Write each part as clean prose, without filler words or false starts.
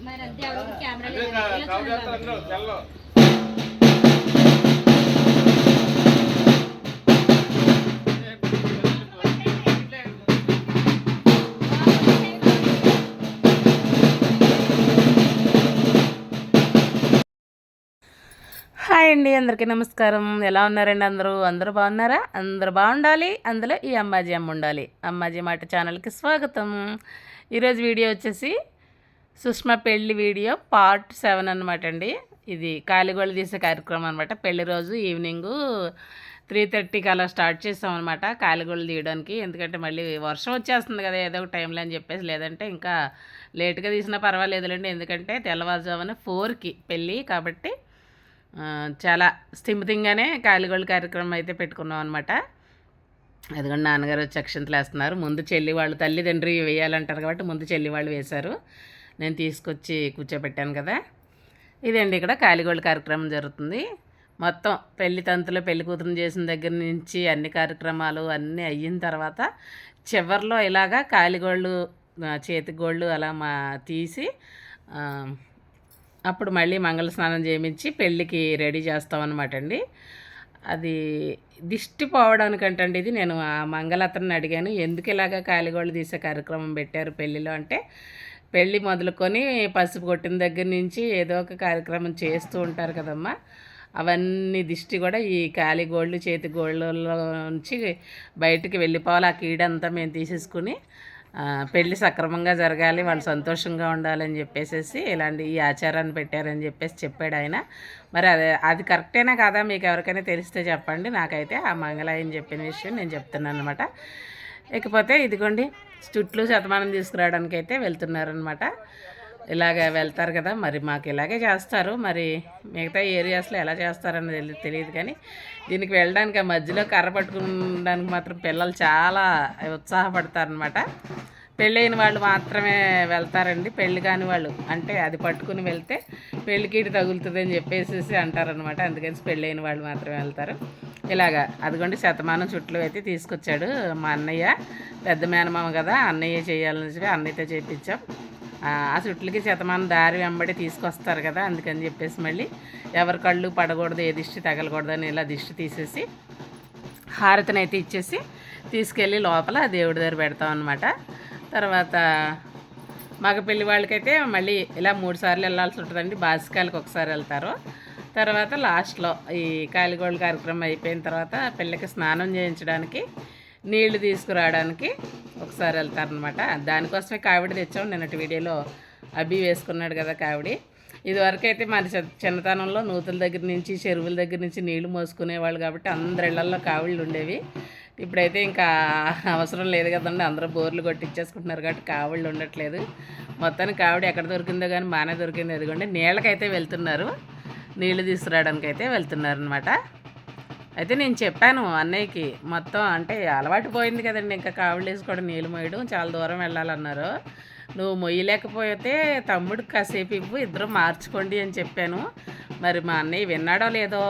మరి అంతే camera hi అండి, అందరికీ నమస్కారం. ఎలా ఉన్నారండి? అందరూ బాగున్నారా? అందరూ బాగుండాలి, అందులో ఈ అమ్మాజీ అమ్మ ఉండాలి. అమ్మాజీ మాట ఛానల్కి స్వాగతం. ఈరోజు వీడియో వచ్చేసి సుష్మా పెళ్లి వీడియో పార్ట్ 7 అనమాట అండి. ఇది కాలిగోళ్ళు తీసే కార్యక్రమం అనమాట. పెళ్లి రోజు ఈవినింగు 3:30కి అలా స్టార్ట్ చేసాం అనమాట కాలిగోళ్ళు తీయడానికి. ఎందుకంటే మళ్ళీ వర్షం వచ్చేస్తుంది కదా ఏదో ఒక టైంలో అని చెప్పేసి, లేదంటే ఇంకా లేట్గా తీసినా పర్వాలేదులేండి. ఎందుకంటే తెల్లవారుజామున 4కి పెళ్ళి కాబట్టి చాలా స్థిమితంగానే కాలిగోళ్ళ కార్యక్రమం అయితే పెట్టుకున్నాం అనమాట. అదిగోండి నాన్నగారు వచ్చి అక్షంతలు వేస్తున్నారు. ముందు చెల్లి వాళ్ళు తల్లిదండ్రి వేయాలంటారు కాబట్టి ముందు చెల్లి వాళ్ళు వేశారు. నేను తీసుకొచ్చి కూర్చోబెట్టాను కదా. ఇదండి ఇక్కడ కాలిగోళ్ళ కార్యక్రమం జరుగుతుంది. మొత్తం పెళ్లి తంతులు పెళ్లి కూతురుని చేసిన దగ్గర నుంచి అన్ని కార్యక్రమాలు అన్నీ అయిన తర్వాత చివరిలో ఇలాగా కాలిగోళ్ళు చేతి గోళ్ళు అలా తీసి అప్పుడు మళ్ళీ మంగళ స్నానం చేయించి పెళ్ళికి రెడీ చేస్తామన్నమాట అండి. అది దిష్టి పోవడానికంటండి. ఇది నేను ఆ మంగళతను అడిగాను, ఎందుకు ఇలాగా కాలిగోళ్ళు తీసే కార్యక్రమం పెట్టారు పెళ్ళిలో అంటే, పెళ్ళి మొదలుకొని పసుపు కొట్టిన దగ్గర నుంచి ఏదో ఒక కార్యక్రమం చేస్తూ ఉంటారు కదమ్మా, అవన్నీ దిష్టి కూడా ఈ కాలిగోళ్ళు చేతి గోళ్ళలో నుంచి బయటికి వెళ్ళిపోవాలి. ఆ కీడంతా మేము తీసేసుకుని పెళ్ళి సక్రమంగా జరగాలి, వాళ్ళు సంతోషంగా ఉండాలని చెప్పేసి ఇలాంటి ఈ ఆచారాన్ని పెట్టారని చెప్పేసి చెప్పాడు ఆయన. మరి అది కరెక్టేనా కాదా మీకు ఎవరికైనా తెలిస్తే చెప్పండి. నాకైతే ఆ మంగళాయని చెప్పిన విషయం నేను చెప్తున్నాను అనమాట. ఇకపోతే ఇదిగోండి చుట్లు శతమానం తీసుకురావడానికి అయితే వెళ్తున్నారనమాట. ఇలాగ వెళ్తారు కదా, మరి మాకు ఇలాగే చేస్తారు. మరి మిగతా ఏరియాస్లో ఎలా చేస్తారని తెలియదు, కానీ దీనికి వెళ్ళడానికి ఆ మధ్యలో కర్ర పట్టుకోవడానికి మాత్రం పిల్లలు చాలా ఉత్సాహపడతారనమాట. పెళ్ళైన వాళ్ళు మాత్రమే వెళ్తారండి, పెళ్ళి కాని వాళ్ళు అంటే అది పట్టుకుని వెళ్తే పెళ్ళికీటి తగులుతుంది అని చెప్పేసి అంటారనమాట. అందుకని పెళ్ళైన వాళ్ళు మాత్రమే వెళ్తారు. ఇలాగా అదిగోండి శతమానం చుట్లు అయితే తీసుకొచ్చాడు మా అన్నయ్య. పెద్ద మేనమామ కదా, అన్నయ్య చేయాలని చెప్పి అన్నయ్యతో చేయించాం. ఆ చుట్లకి శతమానం దారి వెంబడి తీసుకొస్తారు కదా, అందుకని చెప్పేసి మళ్ళీ ఎవరి కళ్ళు పడకూడదు, ఏ దిష్టి తగలకూడదు అని ఇలా దిష్టి తీసేసి హారతిని అయితే ఇచ్చేసి తీసుకెళ్ళి లోపల దేవుడి దగ్గర పెడతాం అనమాట. తర్వాత మగ పెళ్లి వాళ్ళకైతే మళ్ళీ ఇలా 3 సార్లు వెళ్ళాల్సి ఉంటుందండి. బాసికాయలకు ఒకసారి వెళ్తారు. తర్వాత లాస్ట్లో ఈ కాలిగోళ్ళ కార్యక్రమం అయిపోయిన తర్వాత పిల్లకి స్నానం చేయించడానికి నీళ్లు తీసుకురావడానికి ఒకసారి వెళ్తారనమాట. దానికోసమే కావిడి తెచ్చాం. నిన్నటి వీడియోలో అబ్బి వేసుకున్నాడు కదా కావిడి. ఇదివరకు అయితే మన చిన్నతనంలో నూతుల దగ్గర నుంచి చెరువుల దగ్గర నుంచి నీళ్లు మోసుకునేవాళ్ళు కాబట్టి అందరి ఇళ్లల్లో కావిళ్ళు ఉండేవి. ఇప్పుడైతే ఇంకా అవసరం లేదు కదండి, అందరూ బోర్లు కొట్టించేసుకుంటున్నారు కాబట్టి కావిళ్ళు ఉండట్లేదు. మొత్తానికి కావిడి ఎక్కడ దొరికిందో కానీ బాగానే దొరికింది. అదిగోండి నీళ్ళకైతే వెళ్తున్నారు, నీళ్లు తీసుకురావడానికి అయితే వెళ్తున్నారు అనమాట. అయితే నేను చెప్పాను అన్నయ్యకి, మొత్తం అంటే అలవాటు పోయింది కదండి, ఇంకా కావిళ్ళు వేసుకోవడం నీళ్ళు మోయడం చాలా దూరం వెళ్ళాలన్నారు. నువ్వు మొయ్యలేకపోతే తమ్ముడికి కాసేపు ఇవ్వు, ఇద్దరు మార్చుకోండి అని చెప్పాను. మరి మా అన్నయ్య విన్నాడో లేదో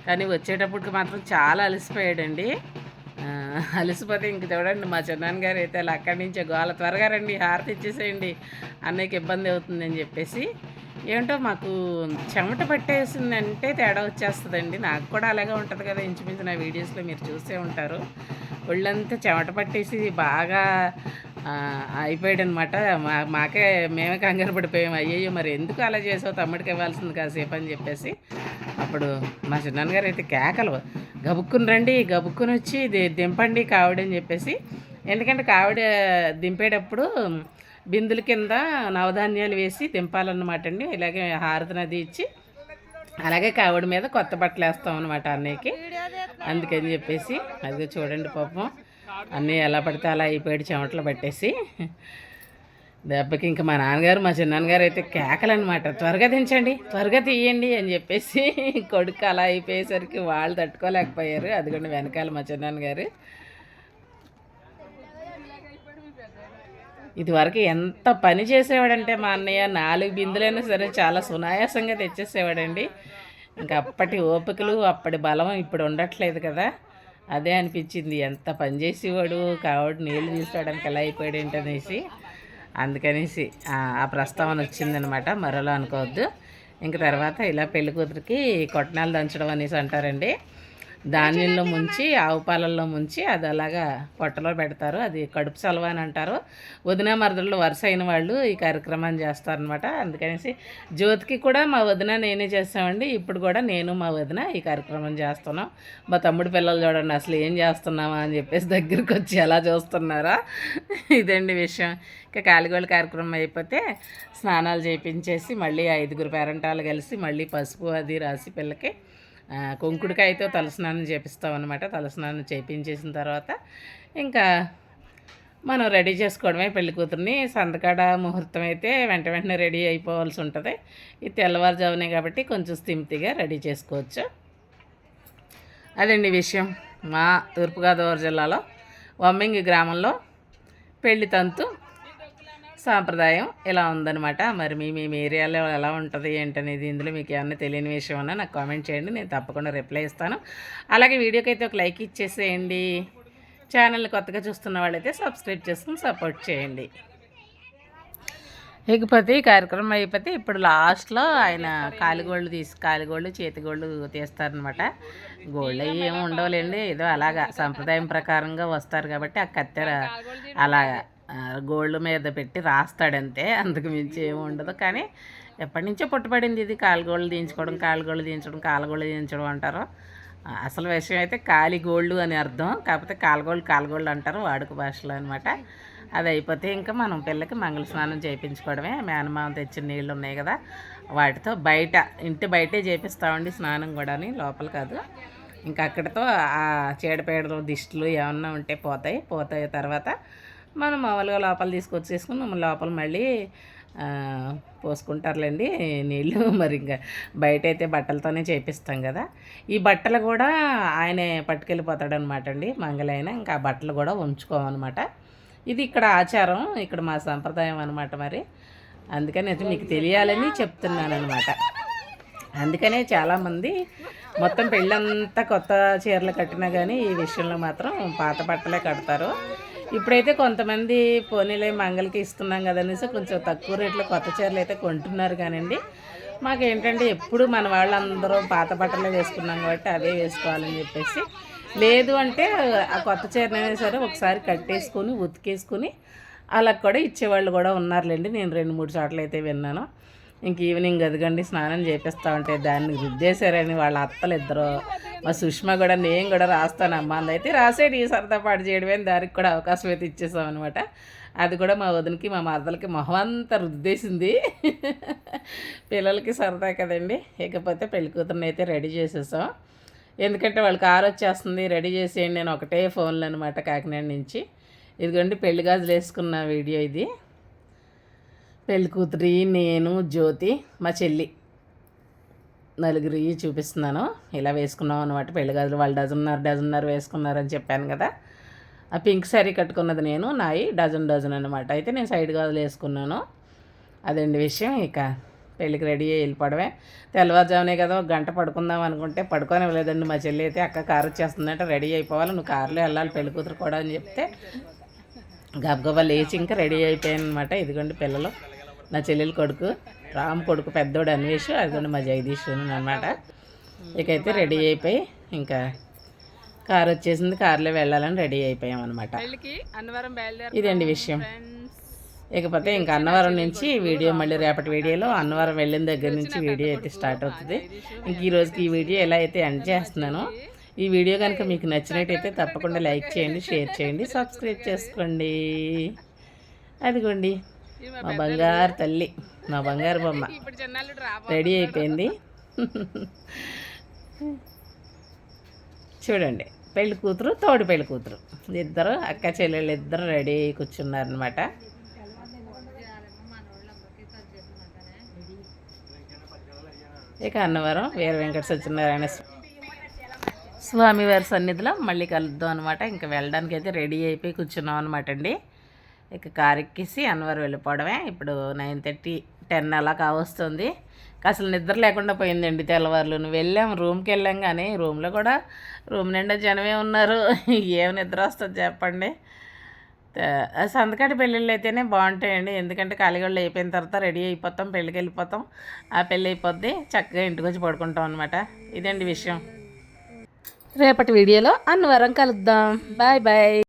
కానీ వచ్చేటప్పటికి మాత్రం చాలా అలసిపోయాడండి. అలసిపోతే ఇంక చూడండి మా చిన్నాన్నగారు అయితే అలా అక్కడి నుంచే గోల, త్వరగా రండి హారతి ఇచ్చేసేయండి అన్నయ్యకి ఇబ్బంది అవుతుందని చెప్పేసి. ఏంటో మాకు చెమట పట్టేసిందంటే తేడా వచ్చేస్తుందండి. నాకు కూడా అలాగే ఉంటుంది కదా, ఇంచుమించు నా వీడియోస్లో మీరు చూసే ఉంటారు. ఒళ్ళంతా చెమట పట్టేసి బాగా అయిపోయాడు అనమాట. మాకే మేమే కంగారు పడిపోయాము. అయ్యయ్యో మరి ఎందుకు అలా చేసావు, తమ్ముడికి ఇవ్వాల్సింది కాసేపు అని చెప్పేసి. అప్పుడు మా చిన్నాన్నగారు అయితే కేకలు, గబుక్కుని రండి, గబుక్కుని వచ్చి దింపండి కావిడని చెప్పేసి. ఎందుకంటే కావిడ దింపేటప్పుడు బిందుల కింద నవధాన్యాలు వేసి దింపాలన్నమాట అండి. ఇలాగే హారతి నది ఇచ్చి అలాగే కావిడ మీద కొత్త బట్టలు వేస్తాం అనమాట అన్నయ్యకి. అందుకని చెప్పేసి అది చూడండి పాపం అన్నయ్య ఎలా పడితే అలా అయిపోయాడు చెమటలు పట్టేసి. దెబ్బకి ఇంకా మా నాన్నగారు మా చిన్నాన్నగారు అయితే కేకలన్నమాట, త్వరగా దించండి, త్వరగా తీయండి అని చెప్పేసి. కొడుకు అలా అయిపోయేసరికి వాళ్ళు తట్టుకోలేకపోయారు. అదిగోండి వెనకాల మా చిన్నాన్నగారు. ఇదివరకు ఎంత పని చేసేవాడంటే మా అన్నయ్య 4 బిందులైనా సరే చాలా సునాయాసంగా తెచ్చేసేవాడండి. ఇంకా అప్పటి ఓపికలు అప్పటి బలం ఇప్పుడు ఉండట్లేదు కదా. అదే అనిపించింది, ఎంత పని చేసేవాడు కావిడ నీళ్ళు తీసుకోవడానికి ఎలా అయిపోయాడు ఏంటనేసి. అందుకనేసి ఆ ప్రస్తావన వచ్చిందనమాట, మరోలా అనుకోవద్దు. ఇంక తర్వాత ఇలా పెళ్లి కూతురికి కొట్టనాలు దంచడం అనేసి అంటారండి. ధాన్యంలో ముంచి ఆవు పాలల్లో ముంచి అది అలాగా పొట్టలో పెడతారు. అది కడుపు సలవా అని అంటారు. వదిన మరదళ్ళు వరుస అయిన వాళ్ళు ఈ కార్యక్రమాన్ని చేస్తారనమాట. అందుకనేసి జ్యోతికి కూడా మా వదిన నేనే చేస్తామండి. ఇప్పుడు కూడా నేను మా వదిన ఈ కార్యక్రమం చేస్తున్నాం. మా తమ్ముడు పిల్లలు చూడండి అసలు ఏం చేస్తున్నామా అని చెప్పేసి దగ్గరికి వచ్చి ఎలా చూస్తున్నారా. ఇదండి విషయం. ఇంకా కాలిగోళ్ళ కార్యక్రమం అయిపోతే స్నానాలు చేయించేసి మళ్ళీ 5 పేరంటాలు కలిసి మళ్ళీ పసుపు అది రాసి పిల్లకి కుంకుడికాయతో తలస్నానం చేపిస్తామన్నమాట. తలస్నానం చేయించేసిన తర్వాత ఇంకా మనం రెడీ చేసుకోవడమే పెళ్లి కూతుర్ని. సందకాడ ముహూర్తం అయితే వెంటనే రెడీ అయిపోవాల్సి ఉంటుంది. ఇది తెల్లవారుజామునే కాబట్టి కొంచెం స్థిమితిగా రెడీ చేసుకోవచ్చు. అదండి విషయం. మా తూర్పుగోదావరి జిల్లాలో వమ్మింగి గ్రామంలో పెళ్లి తంతు సాంప్రదాయం ఇలా ఉందన్నమాట. మరి మీ ఏరియాలో ఎలా ఉంటుంది ఏంటనేది ఇందులో మీకు ఏమన్నా తెలియని విషయం అన్నా నాకు కామెంట్ చేయండి, నేను తప్పకుండా రిప్లై ఇస్తాను. అలాగే వీడియోకి అయితే ఒక లైక్ ఇచ్చేసేయండి. ఛానల్ని కొత్తగా చూస్తున్న వాళ్ళైతే సబ్స్క్రైబ్ చేసుకుని సపోర్ట్ చేయండి. ఇకపోతే ఈ కార్యక్రమం అయిపోతే ఇప్పుడు లాస్ట్లో ఆయన కాలిగోళ్ళు చేతిగోళ్ళు తీస్తారనమాట. గోళ్ళు అవి ఏమి ఉండవులేండి, ఏదో అలాగా సంప్రదాయం ప్రకారంగా వస్తారు కాబట్టి ఆ కత్తెర అలాగా గోల్డ్ మీద పెట్టి రాస్తాడంతే, అందుకు మించి ఏమి ఉండదు. కానీ ఎప్పటి నుంచో పుట్టబడింది ఇది. కాలుగోళ్ళు దించుకోవడం కాలుగోళ్ళు దించడం అంటారు. అసలు విషయం అయితే కాలిగోళ్ళు అని అర్థం, కాకపోతే కాలుగోళ్ళు అంటారు వాడుక భాషలో అనమాట. అది అయిపోతే ఇంకా మనం పిల్లకి మంగళ స్నానం చేయించుకోవడమే. మేనమామ తెచ్చిన నీళ్ళు ఉన్నాయి కదా, వాటితో ఇంటి బయటే చేపిస్తామండి స్నానం కూడా, లోపల కాదు. ఇంకా అక్కడితో ఆ చీడపేడలు దిష్టిలు ఏమన్నా ఉంటే పోతాయి. తర్వాత మనం మామూలుగా లోపల తీసుకొచ్చేసుకుని లోపల మళ్ళీ పోసుకుంటారులేండి నీళ్ళు. మరి ఇంకా బయట అయితే బట్టలతోనే చేపిస్తాం కదా. ఈ బట్టలు కూడా ఆయనే పట్టుకెళ్ళిపోతాడనమాట అండి మంగళైన. ఇంకా ఆ బట్టలు కూడా ఉంచుకోమన్నమాట. ఇది ఇక్కడ ఆచారం, ఇక్కడ మా సంప్రదాయం అనమాట. మరి అందుకని అయితే మీకు తెలియాలని చెప్తున్నాను అనమాట. అందుకనే చాలామంది మొత్తం పెళ్ళంతా కొత్త చీరలు కట్టినా కానీ ఈ విషయంలో మాత్రం పాత బట్టలే కడతారు. ఇప్పుడైతే కొంతమంది పోనీలే మంగళకి ఇస్తున్నాం కదనేసి కొంచెం తక్కువ రేట్లో కొత్త చీరలు అయితే కొంటున్నారు. కానివ్వండి మాకేంటంటే ఎప్పుడు మన వాళ్ళందరూ పాత బట్టలే వేసుకున్నాం కాబట్టి అవే వేసుకోవాలని చెప్పేసి, లేదు అంటే ఆ కొత్త చీరనైనా సరే ఒకసారి కట్టేసుకొని ఉతికేసుకుని అలా కూడా ఇచ్చేవాళ్ళు కూడా ఉన్నారులేండి. నేను 2-3 చోట్ల అయితే విన్నాను. ఇంక ఈవినింగ్ అదిగండి స్నానం చేపిస్తూ ఉంటే దాన్ని రుద్దేశారని వాళ్ళ అత్తలు ఇద్దరు, మా సుష్మా కూడా నేను కూడా రాస్తానమ్మా అందైతే రాసేది ఈ సరదా పాటు చేయడమే, దానికి కూడా అవకాశం అయితే ఇచ్చేసాం అనమాట. అది కూడా మా వదినకి మా మరదలకి మొహం అంతా రుద్దేసింది. పిల్లలకి సరదా కదండి. ఇకపోతే పెళ్లి కూతురుని అయితే రెడీ చేసేసాం. ఎందుకంటే వాళ్ళకి కారు వచ్చేస్తుంది, రెడీ చేసేయండి నేను ఒకటే ఫోన్లు అనమాట కాకినాడ నుంచి. ఇదిగోండి పెళ్లి గాజులు వేసుకున్న వీడియో ఇది. పెళ్లి కూతురి, నేను, జ్యోతి, మా చెల్లి నలుగురు చూపిస్తున్నాను. ఇలా వేసుకున్నాం అనమాట పెళ్లి గాజులు. వాళ్ళు డజన్నర వేసుకున్నారని చెప్పాను కదా. ఆ పింక్ శారీ కట్టుకున్నది నేను, నాయి డజన్ అనమాట. అయితే నేను సైడ్ గాజులు వేసుకున్నాను. అదండి విషయం. ఇక పెళ్ళికి రెడీ అయ్యి వెళ్ళిపోవడమే. తెల్లవారుజామునే కదా, 1 గంట పడుకుందాం అనుకుంటే పడుకోనివ్వలేదండి మా చెల్లి అయితే. అక్క కారు వచ్చేస్తుందంటే రెడీ అయిపోవాలి, నువ్వు కారులో వెళ్ళాలి పెళ్లి కూతురు కూడా అని చెప్తే గబగబా లేచి ఇంకా రెడీ అయిపోయాను అనమాట. ఇదిగోండి పిల్లలు, నా చెల్లెలు కొడుకు రామ్, కొడుకు పెద్దోడు అన్వేష్, అదిగోండి మా జగదీష్ అనమాట. ఇకైతే రెడీ అయిపోయి ఇంకా కారు వచ్చేసింది, కారులో వెళ్ళాలని రెడీ అయిపోయాం అనమాట. ఇదండి విషయం. ఇకపోతే ఇంకా అన్నవరం నుంచి వీడియో మళ్ళీ రేపటి వీడియోలో అన్నవరం వెళ్ళిన దగ్గర నుంచి వీడియో అయితే స్టార్ట్ అవుతుంది. ఇంక ఈరోజుకి ఈ వీడియో ఎలా అయితే ఎండ్ చేస్తున్నాను. ఈ వీడియో కనుక మీకు నచ్చినట్టయితే తప్పకుండా లైక్ చేయండి, షేర్ చేయండి, సబ్స్క్రైబ్ చేసుకోండి. అదిగోండి మా బంగారు తల్లి, మా బంగారు బొమ్మ రెడీ అయిపోయింది. చూడండి పెళ్లి కూతురు, తోడు పెళ్లి కూతురు ఇద్దరు అక్క చెల్లెళ్ళు ఇద్దరు రెడీ అయ్యి కూర్చున్నారనమాట. ఇక అన్నవరం వీర వెంకట సత్యనారాయణ స్వామివారి సన్నిధిలో మళ్ళీ కలుద్దాం అనమాట. ఇంకా వెళ్ళడానికి అయితే రెడీ అయిపోయి కూర్చున్నాం అనమాట అండి. ఇక కారు ఎక్కేసి అన్నవరం వెళ్ళిపోవడమే. ఇప్పుడు 9:30, 10 అలా కావస్తుంది. అసలు నిద్ర లేకుండా పోయిందండి తెల్లవారులు. రూమ్కి వెళ్ళాం కానీ రూమ్లో కూడా రూమ్ నిండా జనమే ఉన్నారు. ఏం నిద్ర వస్తుంది చెప్పండి. సంతకాటి పెళ్ళిళ్ళు అయితేనే బాగుంటాయండి. ఎందుకంటే కాలిగోళ్ళు అయిపోయిన తర్వాత రెడీ అయిపోతాం, పెళ్ళికి వెళ్ళిపోతాం. ఆ పెళ్ళి అయిపోద్ది, చక్కగా ఇంటికి వచ్చి పడుకుంటాం అనమాట. ఇదండి విషయం. రేపటి వీడియోలో అన్నవరం కలుద్దాం. Bye bye.